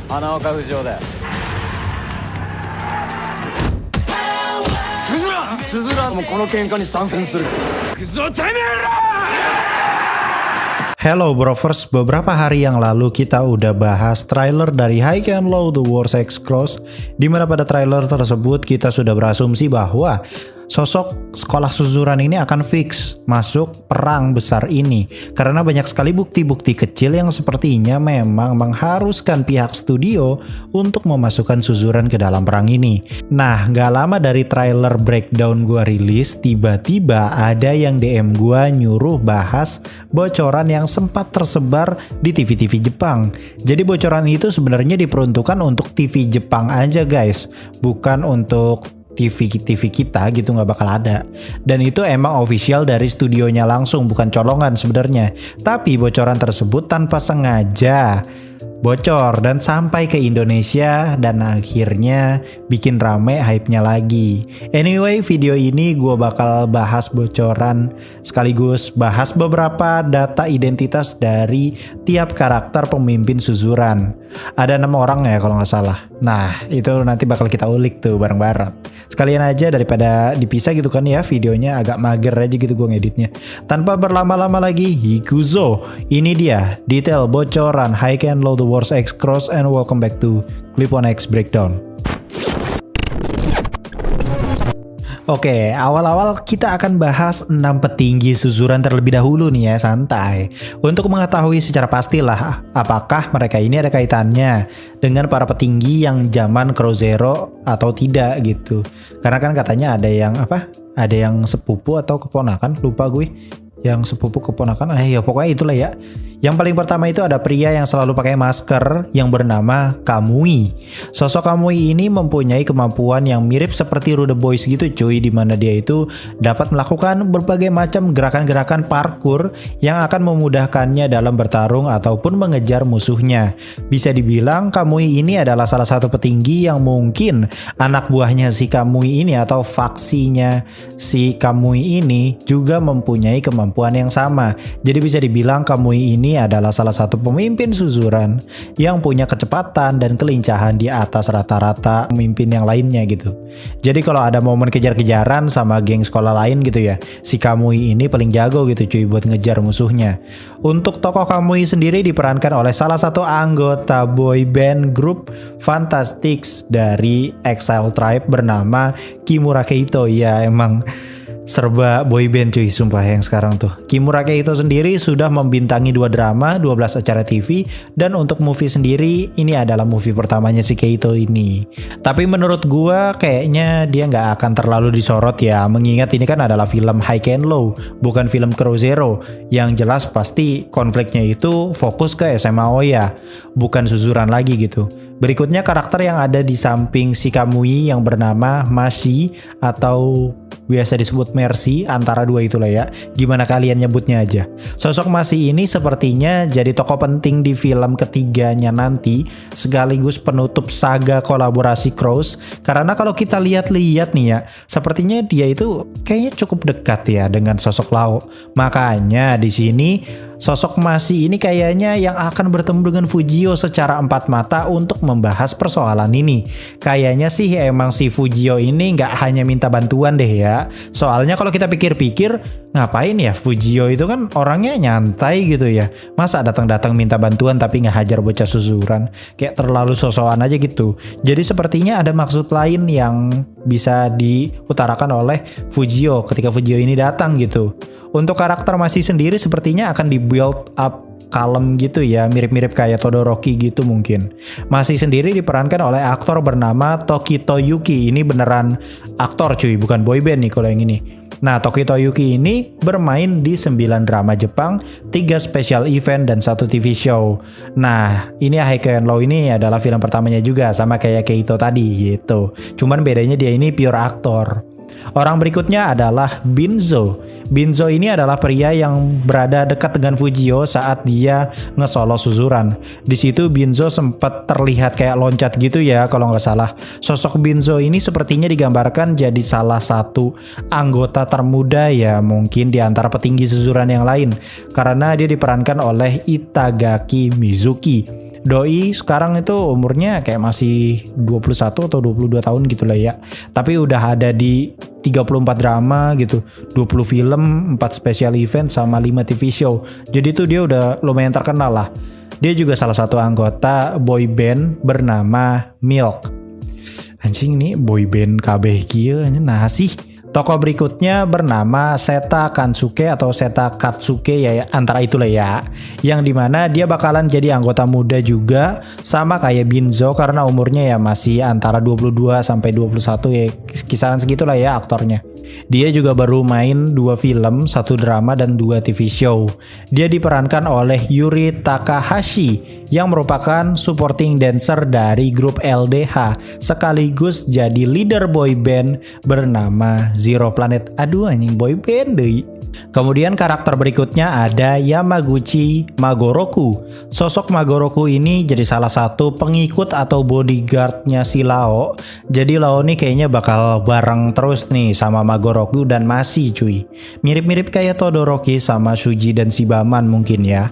花岡不二夫だよ。スズランもこの喧嘩に参戦する。行くぞてめえら。Hello Brovers, beberapa hari yang lalu kita udah bahas trailer dari High and Low The Wars X Cross, dimana pada trailer tersebut kita sudah berasumsi bahwa sosok sekolah suzuran ini akan fix masuk perang besar ini karena banyak sekali bukti-bukti kecil yang sepertinya memang mengharuskan pihak studio untuk memasukkan suzuran ke dalam perang ini. Nah, gak lama dari trailer breakdown gua rilis, tiba-tiba ada yang DM gua nyuruh bahas bocoran yang sempat tersebar di TV-TV Jepang. Jadi bocoran itu sebenarnya diperuntukkan untuk TV Jepang aja guys, bukan untuk TV kita gitu, nggak bakal ada. Dan itu emang official dari studionya langsung, bukan colongan sebenarnya. Tapi bocoran tersebut tanpa sengaja bocor dan sampai ke Indonesia dan akhirnya bikin rame hype-nya lagi. Anyway, video ini gue bakal bahas bocoran sekaligus bahas beberapa data identitas dari tiap karakter pemimpin suzuran. Ada 6 orang ya kalau nggak salah. Nah, itu nanti bakal kita ulik tuh bareng-bareng. Sekalian aja daripada dipisah gitu kan ya, videonya agak mager aja gitu gue ngeditnya. Tanpa berlama-lama lagi, Hikuzo. Ini dia detail bocoran High and Low The Wars X Cross, and welcome back to Clip on X Breakdown. Oke, awal-awal kita akan bahas 6 petinggi suzuran terlebih dahulu nih ya, santai. Untuk mengetahui secara pastilah apakah mereka ini ada kaitannya dengan para petinggi yang zaman Crow Zero atau tidak gitu. Karena kan katanya ada yang apa? Ada yang sepupu atau keponakan, lupa gue. Yang sepupu keponakan, ya pokoknya itulah ya. Yang paling pertama itu ada pria yang selalu pakai masker yang bernama Kamui. Sosok Kamui ini mempunyai kemampuan yang mirip seperti Rude Boys gitu cuy, dimana dia itu dapat melakukan berbagai macam gerakan-gerakan parkour yang akan memudahkannya dalam bertarung ataupun mengejar musuhnya. Bisa dibilang Kamui ini adalah salah satu petinggi yang mungkin anak buahnya si Kamui ini atau faksinya si Kamui ini juga mempunyai kemampuan yang sama. Jadi bisa dibilang Kamui ini adalah salah satu pemimpin suzuran yang punya kecepatan dan kelincahan di atas rata-rata pemimpin yang lainnya gitu. Jadi kalau ada momen kejar-kejaran sama geng sekolah lain gitu ya, si Kamui ini paling jago gitu cuy buat ngejar musuhnya. Untuk tokoh Kamui sendiri diperankan oleh salah satu anggota boy band grup Fantastics dari Exile Tribe bernama Kimura Keito. Ya emang serba boyband cuy sumpah yang sekarang tuh. Kimura Keito sendiri sudah membintangi 2 drama, 12 acara TV, dan untuk movie sendiri ini adalah movie pertamanya si Keito ini. Tapi menurut gua kayaknya dia nggak akan terlalu disorot ya, mengingat ini kan adalah film High and Low, bukan film Crow Zero. Yang jelas pasti konfliknya itu fokus ke SMA Oya, bukan suzuran lagi gitu. Berikutnya karakter yang ada di samping si Kamui yang bernama Mashi atau biasa disebut Mercy, antara dua itulah ya. Gimana kalian nyebutnya aja. Sosok Mashi ini sepertinya jadi tokoh penting di film ketiganya nanti, sekaligus penutup saga kolaborasi Crows. Karena kalau kita lihat-lihat nih ya, sepertinya dia itu kayaknya cukup dekat ya dengan sosok Lao. Makanya di sini sosok Mashi ini kayaknya yang akan bertemu dengan Fujio secara 4 mata untuk membahas persoalan ini. Kayaknya sih emang si Fujio ini nggak hanya minta bantuan deh ya. Soalnya kalau kita pikir-pikir, ngapain ya Fujio itu kan orangnya nyantai gitu ya. Masa datang-datang minta bantuan tapi nggak hajar bocah suzuran? Kayak terlalu sosokan aja gitu. Jadi sepertinya ada maksud lain yang bisa diutarakan oleh Fujio ketika Fujio ini datang gitu. Untuk karakter Mashi sendiri sepertinya akan di-build up kalem gitu ya, mirip-mirip kayak Todoroki gitu mungkin. Mashi sendiri diperankan oleh aktor bernama Tokito Yuki. Ini beneran aktor cuy, bukan boyband nih kalau yang ini. Nah, Tokito Yuki ini bermain di 9 drama Jepang, 3 special event, dan 1 TV show. Nah, ini High and Low ini adalah film pertamanya juga, sama kayak Keito tadi gitu. Cuman bedanya dia ini pure aktor. Orang berikutnya adalah Binzo. Binzo ini adalah pria yang berada dekat dengan Fujio saat dia nge-solo suzuran. Di situ Binzo sempat terlihat kayak loncat gitu ya kalau nggak salah. Sosok Binzo ini sepertinya digambarkan jadi salah satu anggota termuda ya mungkin di antara petinggi suzuran yang lain. Karena dia diperankan oleh Itagaki Mizuki. Doi sekarang itu umurnya kayak masih 21 atau 22 tahun gitu lah ya. Tapi udah ada di 34 drama gitu, 20 film, 4 special event sama 5 TV show. Jadi tuh dia udah lumayan terkenal lah. Dia juga salah satu anggota boy band bernama Milk. Anjing nih boy band kabeh kieu nah sih. Tokoh berikutnya bernama Seta Kansuke atau Seta Katsuke ya antara itulah ya. Yang dimana dia bakalan jadi anggota muda juga sama kayak Binzo karena umurnya ya masih antara 22 sampai 21 ya, kisaran segitulah ya aktornya. Dia juga baru main 2 film, 1 drama dan 2 TV show. Dia diperankan oleh Yuri Takahashi yang merupakan supporting dancer dari grup LDH sekaligus jadi leader boy band bernama Zero Planet. Aduh anjing boy band deh. Kemudian karakter berikutnya ada Yamaguchi Magoroku. Sosok Magoroku ini jadi salah satu pengikut atau bodyguardnya si Lao. Jadi Lao nih kayaknya bakal bareng terus nih sama Magoroku dan Masi cuy. Mirip-mirip kayak Todoroki sama Shuji dan Shibaman mungkin ya.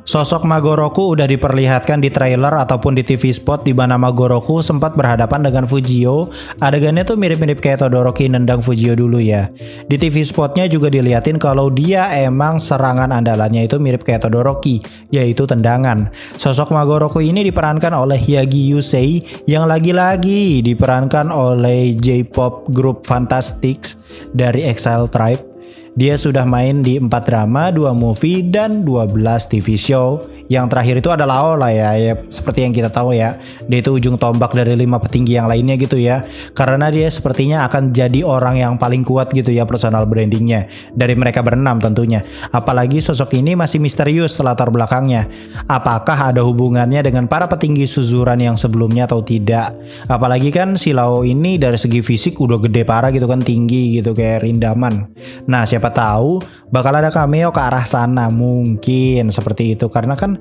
Sosok Magoroku udah diperlihatkan di trailer ataupun di TV spot di mana Magoroku sempat berhadapan dengan Fujio. Adegannya tuh mirip-mirip kayak Todoroki nendang Fujio dulu ya. Di TV spotnya juga diliatin kalau dia emang serangan andalannya itu mirip kayak Todoroki, yaitu tendangan. Sosok Magoroku ini diperankan oleh Yagi Yusei yang lagi-lagi diperankan oleh J-pop grup Fantastics dari Exile Tribe. Dia sudah main di 4 drama, 2 movie, dan 12 TV show. Yang terakhir itu adalah Lao lah ya, seperti yang kita tahu ya. Dia itu ujung tombak dari 5 petinggi yang lainnya gitu ya. Karena dia sepertinya akan jadi orang yang paling kuat gitu ya personal brandingnya. Dari mereka berenam tentunya. Apalagi sosok ini masih misterius latar belakangnya. Apakah ada hubungannya dengan para petinggi Suzuran yang sebelumnya atau tidak? Apalagi kan si Lao ini dari segi fisik udah gede parah gitu kan, tinggi gitu kayak Rindaman. Nah siapa tahu bakal ada cameo ke arah sana mungkin seperti itu. Karena kan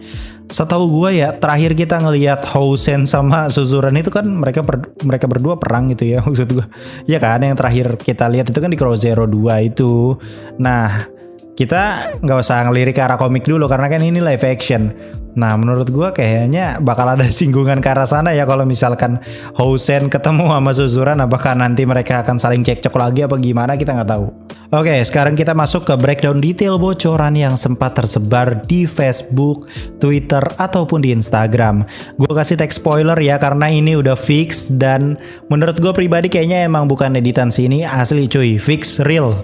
setahu gue ya terakhir kita ngelihat Housen sama Suzuran itu kan mereka berdua perang gitu ya maksud gue. Ya kan yang terakhir kita lihat itu kan di Crow Zero 2 itu. Nah kita nggak usah ngelirik ke arah komik dulu karena kan ini live action. Nah menurut gue kayaknya bakal ada singgungan ke arah sana ya kalau misalkan Housen ketemu sama Suzuran, apakah nanti mereka akan saling cekcok lagi apa gimana kita nggak tahu. Oke, sekarang kita masuk ke breakdown detail bocoran yang sempat tersebar di Facebook, Twitter, ataupun di Instagram. Gue kasih tag spoiler ya karena ini udah fix dan menurut gue pribadi kayaknya emang bukan editan sini, asli cuy, fix real.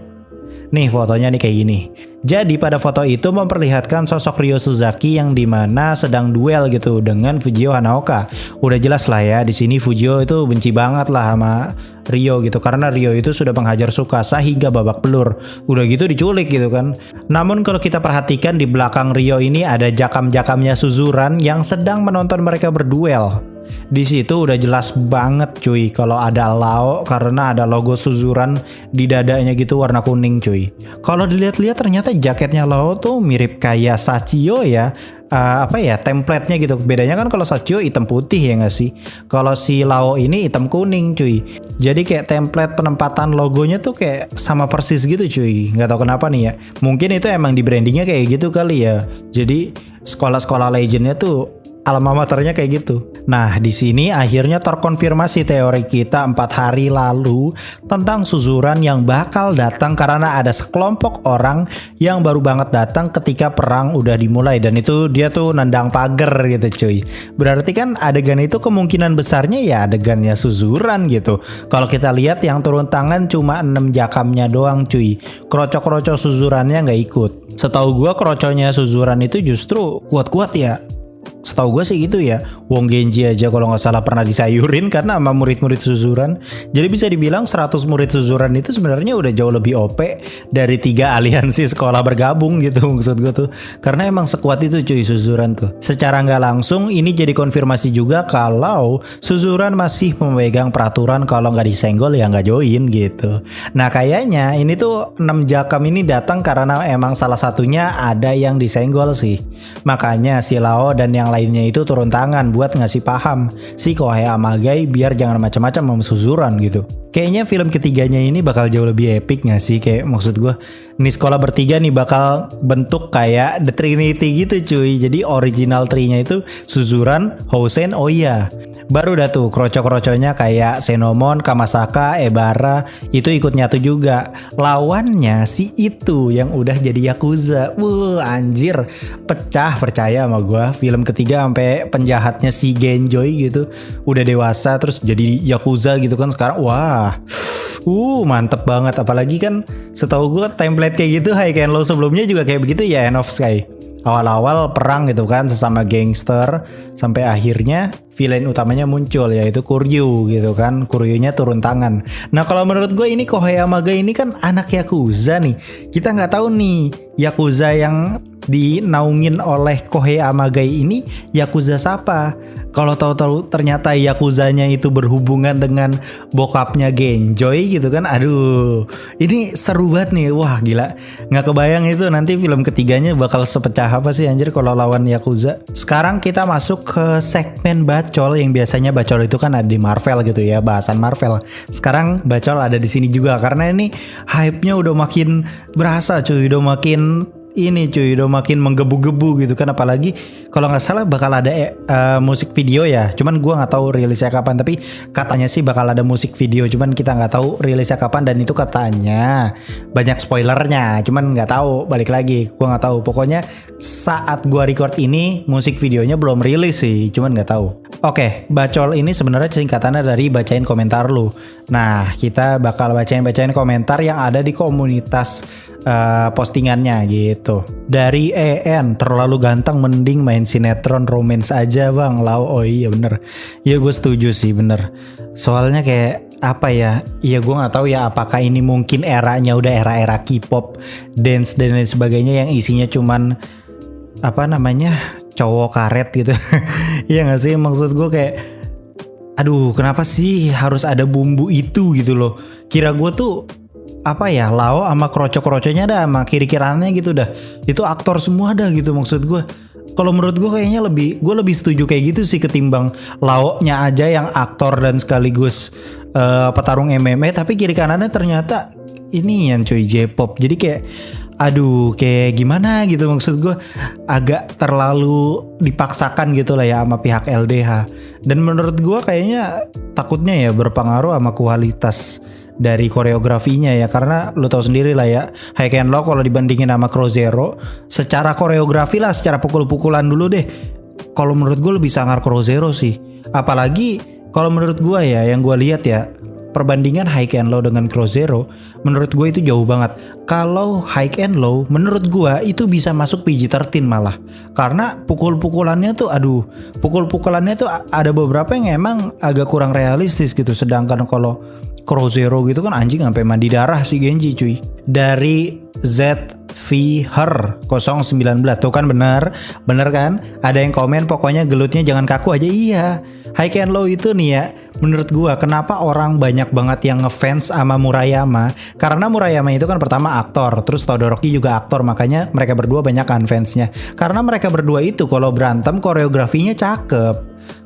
Nih fotonya nih kayak gini. Jadi pada foto itu memperlihatkan sosok Ryo Suzaki yang dimana sedang duel gitu dengan Fujio Hanaoka. Udah jelas lah ya di sini Fujio itu benci banget lah sama Ryo gitu karena Ryo itu sudah menghajar Tsukasa hingga babak belur. Udah gitu diculik gitu kan. Namun kalau kita perhatikan di belakang Ryo ini ada jakam-jakamnya Suzuran yang sedang menonton mereka berduel. Di situ udah jelas banget cuy kalau ada Lao karena ada logo Suzuran di dadanya gitu warna kuning cuy. Kalau dilihat-lihat ternyata jaketnya Lao tuh mirip kayak Sachio ya. Template-nya gitu. Bedanya kan kalau Sachio hitam putih ya nggak sih. Kalau si Lao ini hitam kuning cuy. Jadi kayak template penempatan logonya tuh kayak sama persis gitu cuy. Nggak tahu kenapa nih ya. Mungkin itu emang di brandingnya kayak gitu kali ya. Jadi sekolah-sekolah legendnya tuh alma maternya kayak gitu. Nah, di sini akhirnya terkonfirmasi teori kita 4 hari lalu tentang Suzuran yang bakal datang karena ada sekelompok orang yang baru banget datang ketika perang udah dimulai dan itu dia tuh nendang pagar gitu cuy. Berarti kan adegan itu kemungkinan besarnya ya adegannya Suzuran gitu. Kalau kita lihat yang turun tangan cuma 6 jakamnya doang cuy. Kroco-kroco Suzurannya nggak ikut. Setahu gua kroconya Suzuran itu justru kuat-kuat ya. Setahu gue sih gitu ya. Wong Genji aja kalau nggak salah pernah disayurin karena sama murid-murid Suzuran. Jadi bisa dibilang 100 murid Suzuran itu sebenarnya udah jauh lebih OP dari 3 aliansi sekolah bergabung gitu maksud gue tuh. Karena emang sekuat itu cuy Suzuran tuh. Secara nggak langsung ini jadi konfirmasi juga kalau Suzuran masih memegang peraturan kalau nggak disenggol ya nggak join gitu. Nah kayaknya ini tuh 6 jakam ini datang karena emang salah satunya ada yang disenggol sih. Makanya si Lao dan yang lainnya lainnya itu turun tangan buat ngasih paham si Kohei Amagai biar jangan macam-macam sama Suzuran gitu. Kayaknya film ketiganya ini bakal jauh lebih epic gak sih? Kayak maksud gue, nih sekolah bertiga nih bakal bentuk kayak The Trinity gitu cuy. Jadi original tree-nya itu Suzuran, Housen, Oya. Baru dah tuh kroco-kroconya kayak Senomon, Kamasaka, Ebara itu ikut nyatu juga. Lawannya si itu yang udah jadi Yakuza. Anjir, pecah percaya sama gua. Film ketiga sampai penjahatnya si Genjoy gitu udah dewasa terus jadi Yakuza gitu kan sekarang. Wah. Mantep banget. Apalagi kan setahu gua template kayak gitu High and Low sebelumnya juga kayak begitu ya, End of Sky. Awal-awal perang gitu kan sesama gangster sampai akhirnya villain utamanya muncul yaitu Kuryu gitu kan. Kuryunya turun tangan. Nah kalau menurut gue ini Kohei Amaga ini kan anak Yakuza nih. Kita nggak tahu nih Yakuza yang dinaungin oleh Kohei Amaga ini Yakuza siapa. Kalau tahu-tahu ternyata Yakuzanya itu berhubungan dengan bokapnya Genjoy gitu kan. Aduh, ini seru banget nih. Wah gila, nggak kebayang itu nanti film ketiganya bakal sepecah apa sih anjir kalau lawan Yakuza. Sekarang kita masuk ke segmen bacol yang biasanya bacol itu kan ada di Marvel gitu ya, bahasan Marvel. Sekarang bacol ada di sini juga karena ini hype-nya udah makin berasa cuy, udah makin menggebu-gebu gitu kan. Apalagi kalau nggak salah bakal ada musik video ya, cuman gua nggak tahu rilisnya kapan, tapi katanya sih bakal ada musik video, cuman kita nggak tahu rilisnya kapan dan itu katanya banyak spoilernya, cuman nggak tahu. Balik lagi gua nggak tahu, pokoknya saat gua record ini musik videonya belum rilis sih, cuman nggak tahu. Oke, bacol ini sebenarnya singkatannya dari bacain komentar lu. Nah, kita bakal bacain komentar yang ada di komunitas postingannya gitu. Dari EN, terlalu ganteng mending main sinetron romance aja bang. Oh iya bener. Ya gue setuju sih bener. Soalnya kayak apa ya? Ya gue nggak tahu ya apakah ini mungkin eranya udah era K-pop, dance dan lain sebagainya yang isinya cuman apa namanya cowok karet gitu. Iya nggak sih, maksud gue kayak aduh kenapa sih harus ada bumbu itu gitu loh. Kira gue tuh apa ya, Lao sama kroco-kroconya dah sama kiri-kirannya gitu dah itu aktor semua dah gitu. Maksud gue kalau menurut gue kayaknya gue lebih setuju kayak gitu sih ketimbang Lao-nya aja yang aktor dan sekaligus petarung MMA tapi kiri kanannya ternyata ini yang cuy J-pop. Jadi kayak aduh kayak gimana gitu, maksud gue agak terlalu dipaksakan gitu lah ya sama pihak LDH. Dan menurut gue kayaknya takutnya ya berpengaruh sama kualitas dari koreografinya ya, karena lo tau sendiri lah ya High and Low kalau dibandingin sama Crow Zero secara koreografi lah, secara pukul-pukulan dulu deh, kalau menurut gue lebih sangar Crow Zero sih. Apalagi kalau menurut gue ya yang gue lihat ya perbandingan High and Low dengan Crow Zero menurut gue itu jauh banget. Kalau High and Low menurut gue itu bisa masuk PG-13 malah, karena pukul-pukulannya tuh pukul-pukulannya tuh ada beberapa yang emang agak kurang realistis gitu. Sedangkan kalau Crow Zero gitu kan anjing sampai mandi darah si Genji cuy. Dari ZVHer 019 tuh kan bener kan, ada yang komen pokoknya gelutnya jangan kaku aja. Iya, High and Low itu nih ya, menurut gua kenapa orang banyak banget yang ngefans sama Murayama, karena Murayama itu kan pertama aktor, terus Todoroki juga aktor, makanya mereka berdua banyak kan fansnya. Karena mereka berdua itu kalau berantem koreografinya cakep,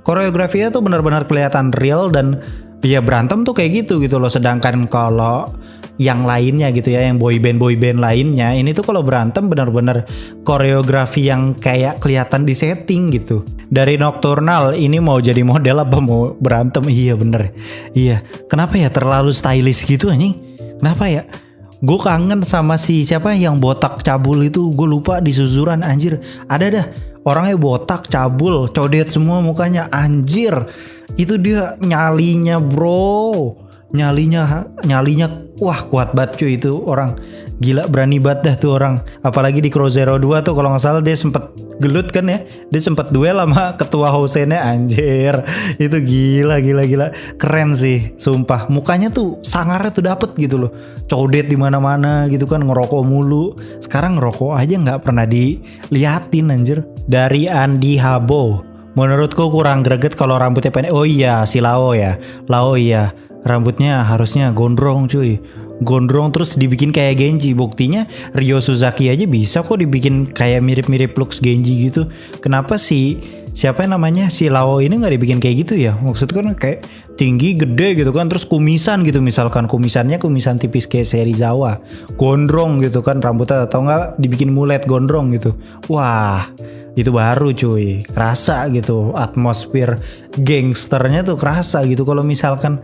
koreografinya tuh benar-benar kelihatan real dan ya berantem tuh kayak gitu loh. Sedangkan kalau yang lainnya gitu ya, yang boyband lainnya ini tuh kalau berantem benar-benar koreografi yang kayak kelihatan di setting gitu. Dari Nocturnal ini mau jadi model apa mau berantem? Iya bener. Iya. Kenapa ya terlalu stylish gitu anjing? Kenapa ya? Gue kangen sama si siapa yang botak cabul itu, gue lupa di Suzuran anjir. Ada dah orangnya botak cabul, codet semua mukanya anjir. Itu dia nyalinya bro. Nyalinya wah kuat banget cuy itu orang. Gila berani banget dah tuh orang. Apalagi di Crow Zero 2 tuh kalau gak salah dia sempet gelut kan ya. Dia sempet duel sama ketua Housennya anjir. Itu gila. Keren sih sumpah. Mukanya tuh sangarnya tuh dapet gitu loh. Codet di mana-mana gitu kan, ngerokok mulu. Sekarang ngerokok aja gak pernah diliatin anjir. Dari Andi Habo, menurutku kurang greget kalau rambutnya pendek. Oh iya si Lao ya. Rambutnya harusnya gondrong cuy. gondrong terus dibikin kayak Genji. Buktinya Ryo Suzaki aja bisa kok dibikin kayak mirip-mirip looks Genji gitu. Kenapa sih siapa yang namanya si Lao ini nggak dibikin kayak gitu ya? Maksudnya kan kayak tinggi gede gitu kan, terus kumisan gitu, misalkan kumisannya kumisan tipis kayak Serizawa, gondrong gitu kan rambutnya, atau nggak dibikin mulet gondrong gitu. Wah, itu baru cuy, kerasa gitu atmosfer gangsternya tuh kerasa gitu. Kalau misalkan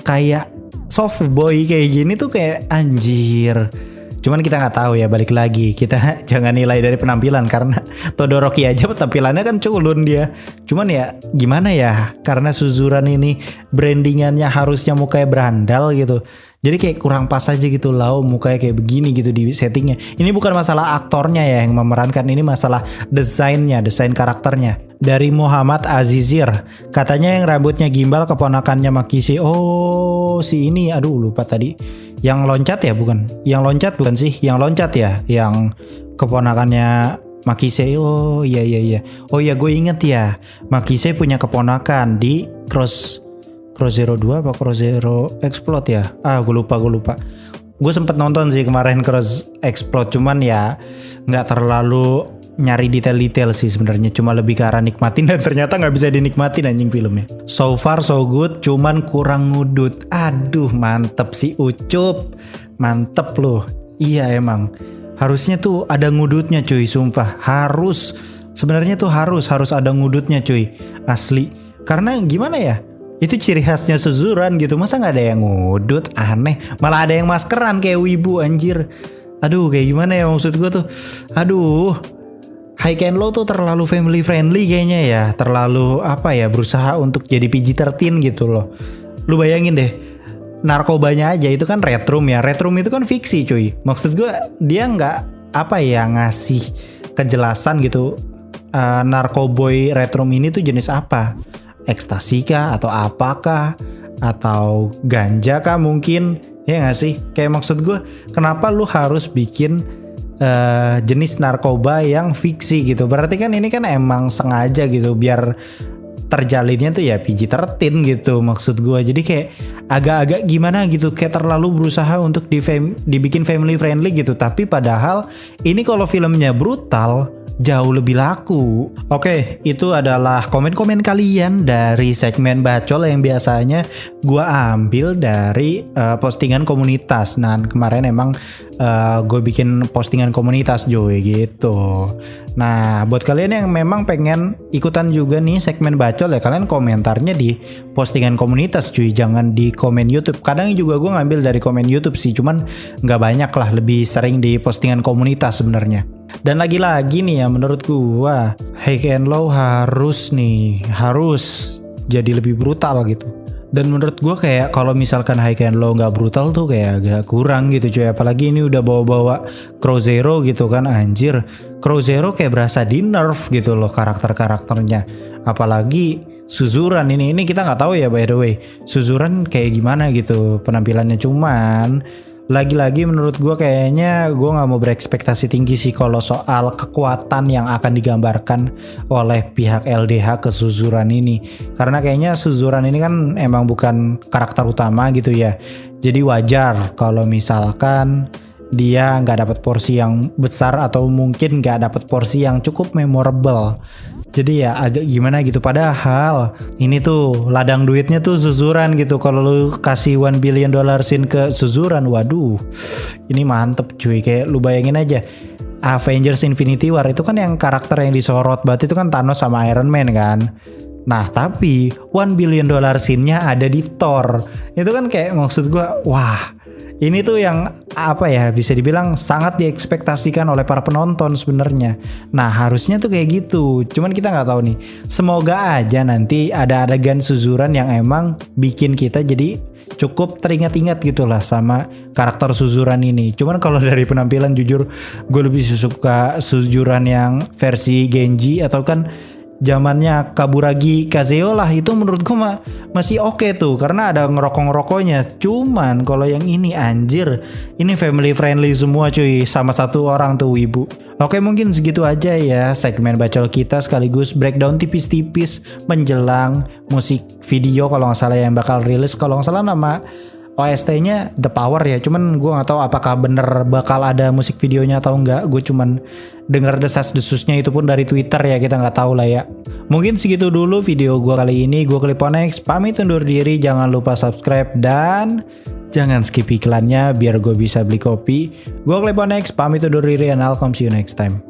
kayak soft boy kayak gini tuh kayak anjir. Cuman kita nggak tahu ya, balik lagi kita jangan nilai dari penampilan karena Todoroki aja tampilannya kan culun dia. Cuman ya gimana ya, karena Suzuran ini brandingannya harusnya mukanya berandal gitu. Jadi kayak kurang pas aja gitu Lau mukanya kayak begini gitu di settingnya. Ini bukan masalah aktornya ya yang memerankan, ini masalah desainnya, desain karakternya. Dari Muhammad Azizir, katanya yang rambutnya gimbal keponakannya Makise. Oh si ini, aduh lupa tadi. Yang loncat ya bukan? Yang loncat bukan sih? Yang loncat ya? Yang keponakannya Makise. Oh iya. Oh iya gue inget ya, Makise punya keponakan di Cross Zero 2 apa Cross Zero Explode ya? Gue lupa. Gue sempet nonton sih kemarin Cross Explode, cuman ya nggak terlalu nyari detail-detail sih sebenarnya, cuma lebih ke arah nikmatin dan ternyata nggak bisa dinikmatin anjing filmnya. So far so good, cuman kurang ngudut. Aduh mantep sih Ucup, mantep loh. Iya emang harusnya tuh ada ngudutnya cuy, sumpah harus. Sebenarnya tuh harus ada ngudutnya cuy, asli. Karena gimana ya? Itu ciri khasnya Suzuran gitu, masa nggak ada yang ngudut, aneh. Malah ada yang maskeran kayak wibu anjir. Aduh kayak gimana ya maksud gue tuh. Aduh, High and Low tuh terlalu family friendly kayaknya ya. Terlalu apa ya, berusaha untuk jadi PG-13 gitu loh. Lu bayangin deh, narkobanya aja itu kan Red Room ya. Red Room itu kan fiksi cuy. Maksud gue dia nggak apa ya ngasih kejelasan gitu. Narkoboy Red Room ini tuh jenis apa? Ekstasi kah atau apakah, atau ganja kah mungkin, ya nggak sih? Kayak maksud gue kenapa lu harus bikin jenis narkoba yang fiksi gitu? Berarti kan ini kan emang sengaja gitu biar terjalinnya tuh ya PG-13 gitu maksud gue. Jadi kayak agak-agak gimana gitu, kayak terlalu berusaha untuk dibikin family friendly gitu. Tapi padahal ini kalau filmnya brutal jauh lebih laku. Oke, itu adalah komen-komen kalian dari segmen bacol yang biasanya gua ambil dari postingan komunitas. Nah, kemarin emang gue bikin postingan komunitas Joy gitu. Nah, buat kalian yang memang pengen ikutan juga nih segmen bacol ya, kalian komentarnya di postingan komunitas cuy, jangan di komen YouTube. Kadang juga gue ngambil dari komen YouTube sih, cuman nggak banyak lah, lebih sering di postingan komunitas sebenarnya. Dan lagi-lagi nih ya, menurut gua High and Low harus jadi lebih brutal gitu. Dan menurut gua kayak kalau misalkan High and Low nggak brutal tuh kayak agak kurang gitu cuy. Apalagi ini udah bawa-bawa Crow Zero gitu kan, anjir. Crow Zero kayak berasa di nerf gitu loh karakternya. Apalagi Suzuran ini kita nggak tahu ya by the way. Suzuran kayak gimana gitu penampilannya, cuman lagi-lagi menurut gue kayaknya gue gak mau berekspektasi tinggi sih kalau soal kekuatan yang akan digambarkan oleh pihak LDH ke Suzuran ini. Karena kayaknya Suzuran ini kan emang bukan karakter utama gitu ya. Jadi wajar kalau misalkan dia nggak dapat porsi yang besar atau mungkin nggak dapat porsi yang cukup memorable. Jadi ya agak gimana gitu. Padahal ini tuh ladang duitnya tuh Suzuran gitu. Kalau lu kasih $1 billion scene ke Suzuran, waduh, ini mantep cuy. Kayak lu bayangin aja, Avengers Infinity War itu kan yang karakter yang disorot banget itu kan Thanos sama Iron Man kan. Nah tapi $1 billion scene-nya ada di Thor. Itu kan kayak maksud gua, wah, ini tuh yang apa ya, bisa dibilang sangat diekspektasikan oleh para penonton sebenarnya. Nah harusnya tuh kayak gitu. Cuman kita nggak tahu nih. Semoga aja nanti ada adegan Suzuran yang emang bikin kita jadi cukup teringat-ingat gitulah sama karakter Suzuran ini. Cuman kalau dari penampilan jujur gue lebih suka Suzuran yang versi Genji atau kan zamannya Kaburagi Kazeo lah, itu menurut gue masih oke tuh karena ada ngerokok-ngerokoknya. Cuman kalau yang ini anjir, ini family friendly semua cuy, sama satu orang tuh wibu. Oke, mungkin segitu aja ya segmen bacol kita sekaligus breakdown tipis-tipis menjelang musik video kalau nggak salah yang bakal rilis. Kalau nggak salah nama OST-nya The Power ya, cuman gue nggak tahu apakah bener bakal ada musik videonya atau enggak. Gue cuman denger desas-desusnya itu pun dari Twitter ya, kita nggak tahu lah ya. Mungkin segitu dulu video gue kali ini. Gue Cliponex pamit undur diri, jangan lupa subscribe dan jangan skip iklannya biar gue bisa beli kopi. Gue Cliponex pamit undur diri and I'll come see you next time.